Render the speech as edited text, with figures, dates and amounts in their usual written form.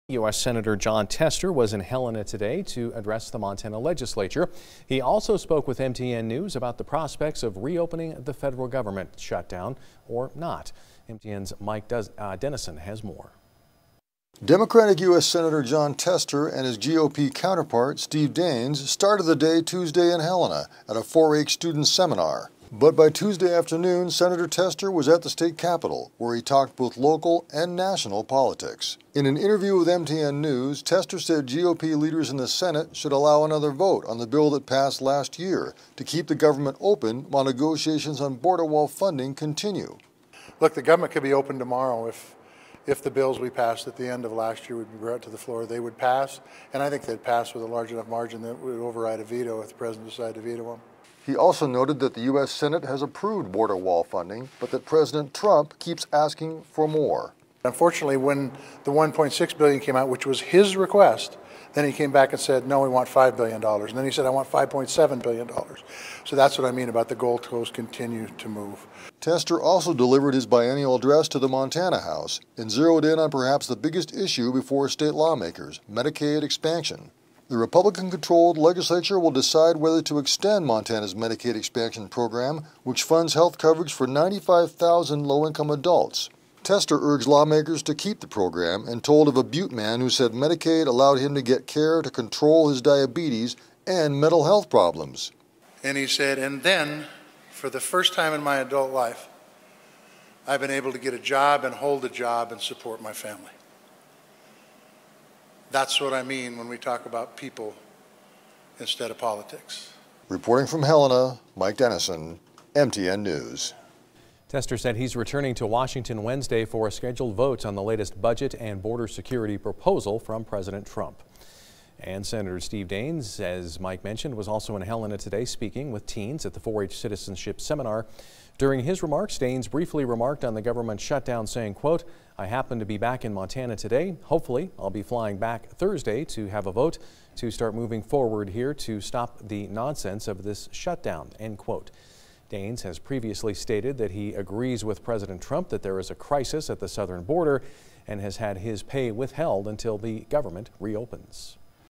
U.S. Senator Jon Tester was in Helena today to address the Montana legislature. He also spoke with MTN News about the prospects of reopening the federal government shutdown or not. MTN's Mike Dennison has more. Democratic U.S. Senator Jon Tester and his GOP counterpart, Steve Daines, started the day Tuesday in Helena at a 4-H student seminar. But by Tuesday afternoon, Senator Tester was at the state capitol, where he talked both local and national politics. In an interview with MTN News, Tester said GOP leaders in the Senate should allow another vote on the bill that passed last year to keep the government open while negotiations on border wall funding continue. Look, the government could be open tomorrow if the bills we passed at the end of last year would be brought to the floor. They would pass, and I think they'd pass with a large enough margin that would override a veto if the president decided to veto them. He also noted that the U.S. Senate has approved border wall funding, but that President Trump keeps asking for more. Unfortunately, when the $1.6 billion came out, which was his request, then he came back and said, no, we want $5 billion. And then he said, I want $5.7 billion. So that's what I mean about the goalposts continue to move. Tester also delivered his biennial address to the Montana House and zeroed in on perhaps the biggest issue before state lawmakers, Medicaid expansion. The Republican-controlled legislature will decide whether to extend Montana's Medicaid expansion program, which funds health coverage for 95,000 low-income adults. Tester urged lawmakers to keep the program and told of a Butte man who said Medicaid allowed him to get care to control his diabetes and mental health problems. And he said, and then, for the first time in my adult life, I've been able to get a job and hold a job and support my family. That's what I mean when we talk about people instead of politics. Reporting from Helena, Mike Dennison, MTN News. Tester said he's returning to Washington Wednesday for a scheduled vote on the latest budget and border security proposal from President Trump. And Senator Steve Daines, as Mike mentioned, was also in Helena today speaking with teens at the 4-H Citizenship Seminar. During his remarks, Daines briefly remarked on the government shutdown, saying, quote, I happen to be back in Montana today. Hopefully, I'll be flying back Thursday to have a vote to start moving forward here to stop the nonsense of this shutdown, end quote. Daines has previously stated that he agrees with President Trump that there is a crisis at the southern border and has had his pay withheld until the government reopens.